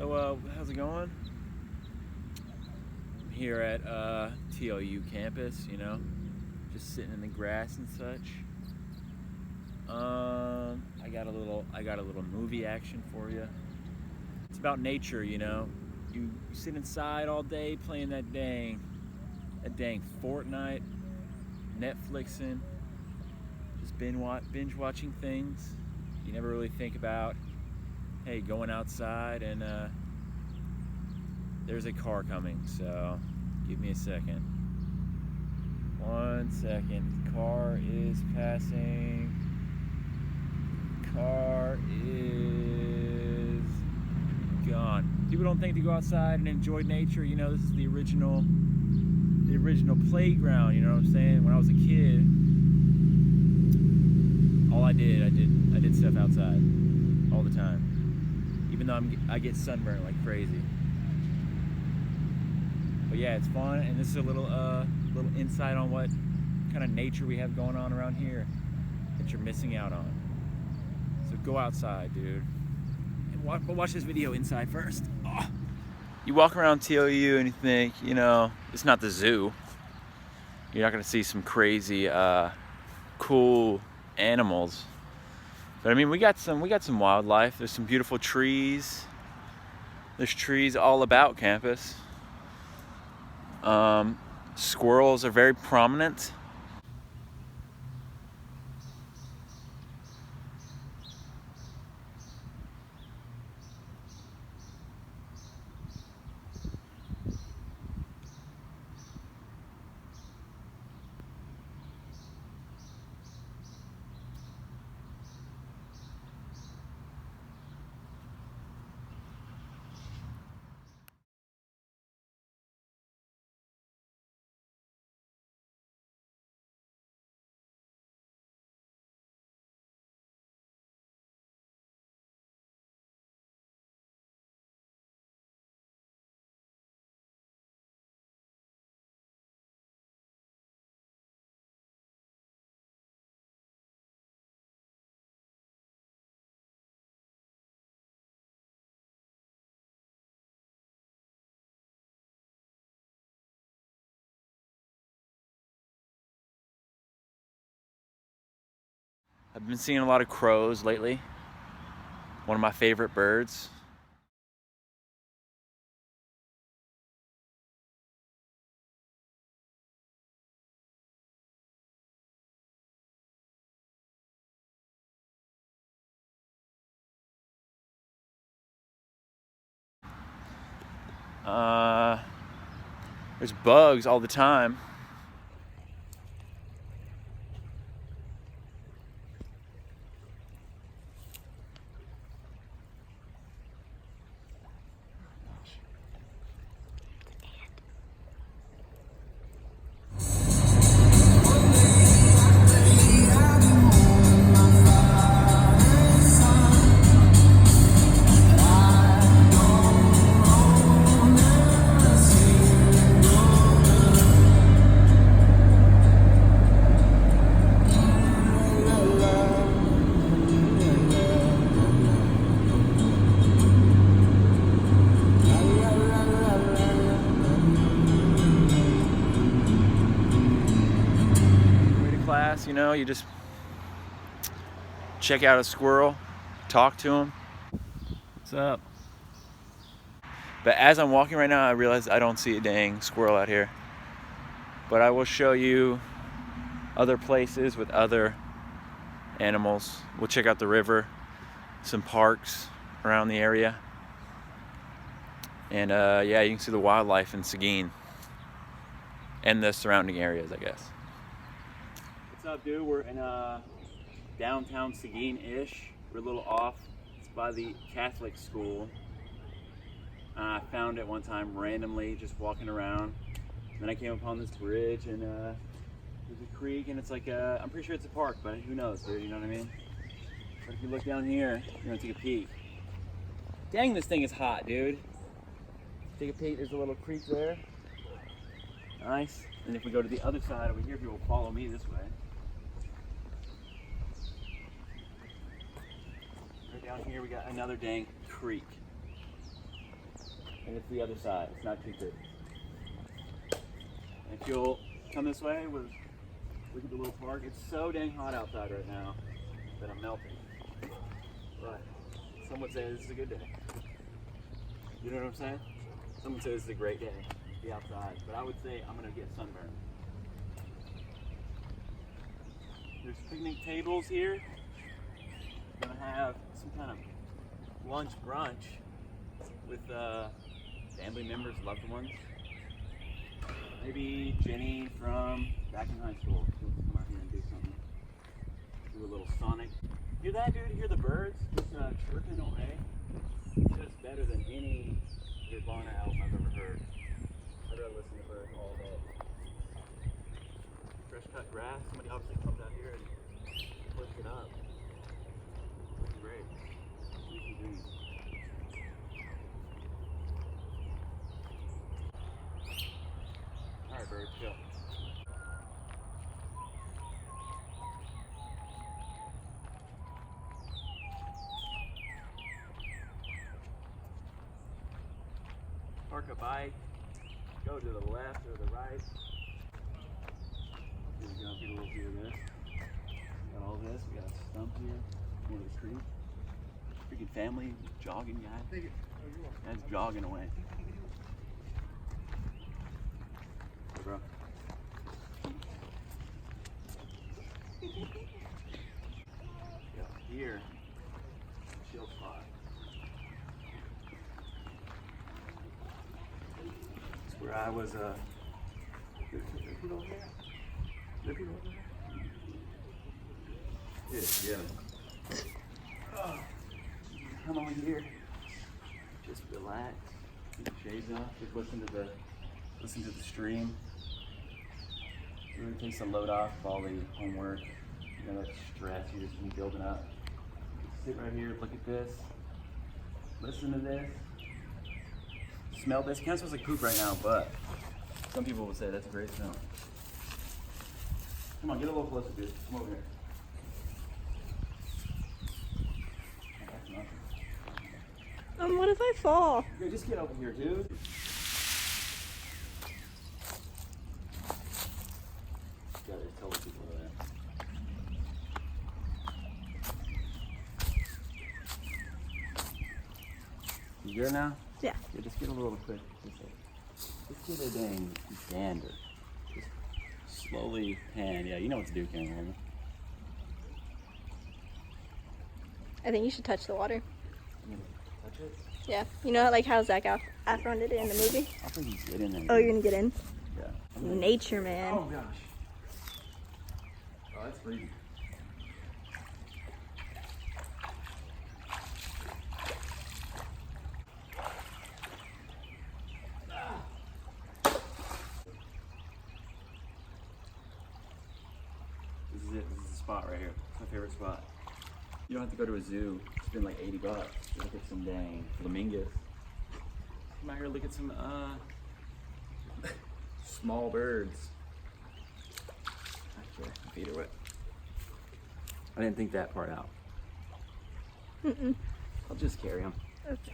How's it going? I'm here at TLU campus, just sitting in the grass and such. I got a little movie action for you. It's about nature, You sit inside all day playing that dang Fortnite, Netflixing, just binge watching things. You never really think about, hey, going outside and there's a car coming, so give me a second. 1 second. Car is passing. Car is gone. People don't think to go outside and enjoy nature. This is the original playground. You know what I'm saying? When I was a kid, all I did stuff outside all the time. Even though I get sunburned like crazy. But yeah, it's fun, and this is a little insight on what kind of nature we have going on around here that you're missing out on. So go outside, dude. And watch this video inside first. Oh. You walk around TLU and you think, it's not the zoo. You're not gonna see some crazy, cool animals. But I mean, we got some wildlife. There's some beautiful trees. There's trees all about campus. Squirrels are very prominent. I've been seeing a lot of crows lately. One of my favorite birds. There's bugs all the time. Class, you just check out a squirrel, talk to him. What's up? But as I'm walking right now, I realize I don't see a dang squirrel out here. But I will show you other places with other animals. We'll check out the river, some parks around the area. And yeah, you can see the wildlife in Seguin and the surrounding areas, I guess. What's up, dude? We're in downtown Seguin-ish. We're a little off. It's by the Catholic school. I found it one time randomly, just walking around. Then I came upon this bridge, and there's a creek, and it's like I'm pretty sure it's a park, but who knows, dude? You know what I mean? But if you look down here, you're gonna take a peek. Dang, this thing is hot, dude. Take a peek. There's a little creek there. Nice. And if we go to the other side over here, if you will follow me this way. Right down here, we got another dang creek. and it's the other side. It's not too pretty. And if you'll come this way, look at the little park. It's so dang hot outside right now that I'm melting. But some would say this is a good day. You know what I'm saying? Someone says it's a great day to be outside, but I would say I'm gonna get sunburned. There's picnic tables here. We're gonna have some kind of lunch brunch with family members, loved ones. Maybe Jenny from back in high school. She'll come out here and do something. Do a little sonic. Hear that, dude? Hear the birds just chirping away? Just better than any Nirvana album I've ever heard. I'd rather listen to birds all day. Fresh cut grass. Somebody obviously comes out here and puts it up. It's great. Leafy green. Alright, birds, chill. Park a bike, go to the left or the right. Here we go, get a little view of this. We got all this, we got a stump here, one of the street. Freaking family jogging guy. That's jogging away. Hey, bro. Yeah, here, chill spot. Where I was, yeah. Come over here, just relax, keep the shades off, just listen to the stream. Really takes the load off of all the homework, you know, that stress you're just been building up. Sit right here, look at this, listen to this. Smell this. It kind of smells like poop right now, but some people will say that's a great smell. Come on, get a little closer, dude. Come over here. That's nothing. What if I fall? Yeah, just get over here, dude. Gotta tell the people that. You good now? Yeah. Yeah, just get a little quick. Just get a dang gander. Just slowly pan. Yeah, you know what to do, Cameron. I think you should touch the water. You gonna touch it? Yeah. You know, like how Zac Efron did it in the movie? I think he's get in there. Oh, you're gonna get in? Yeah. Nature, man. Oh gosh. Oh, that's freezing. This is it. This is the spot right here. It's my favorite spot. You don't have to go to a zoo. Spend like $80 to look at some dang flamingos. Come out here, look at some small birds. Actually, my feet are wet. I didn't think that part out. I'll just carry them. Okay.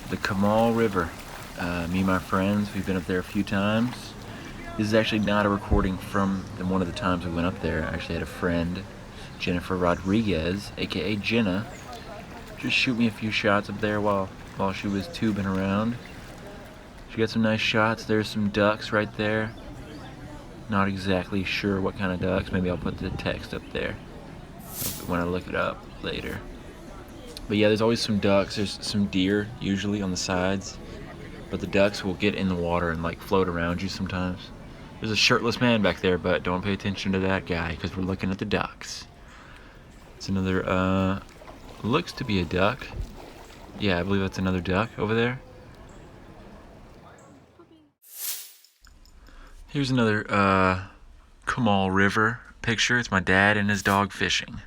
The Kamal River. Me and my friends, we've been up there a few times. This is actually not a recording from one of the times we went up there. I actually had a friend, Jennifer Rodriguez, aka Jenna, just shoot me a few shots up there while she was tubing around. She got some nice shots. There's some ducks right there. Not exactly sure what kind of ducks. Maybe I'll put the text up there when I look it up later. But yeah, there's always some ducks. There's some deer usually on the sides. But the ducks will get in the water and like float around you sometimes. There's a shirtless man back there, but don't pay attention to that guy because we're looking at the ducks. It's another, looks to be a duck. Yeah, I believe that's another duck over there. Here's another, Kamal River picture. It's my dad and his dog fishing.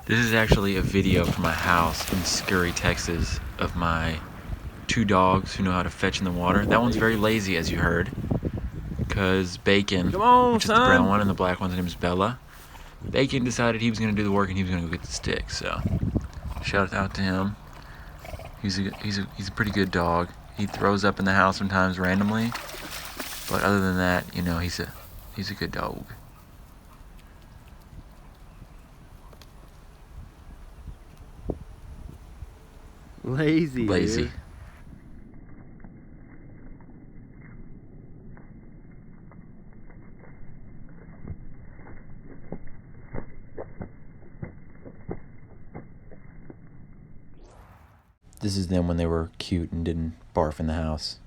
This is actually a video from my house in Scurry, Texas, of my 2 dogs who know how to fetch in the water. That one's very lazy, as you heard, because Bacon, which is the brown one, and the black one's name is Bella. Bacon decided he was going to do the work and he was going to go get the stick. So, shout out to him. He's a pretty good dog. He throws up in the house sometimes randomly, but other than that, you know, he's a good dog. Lazy. Dude. This is them when they were cute and didn't barf in the house.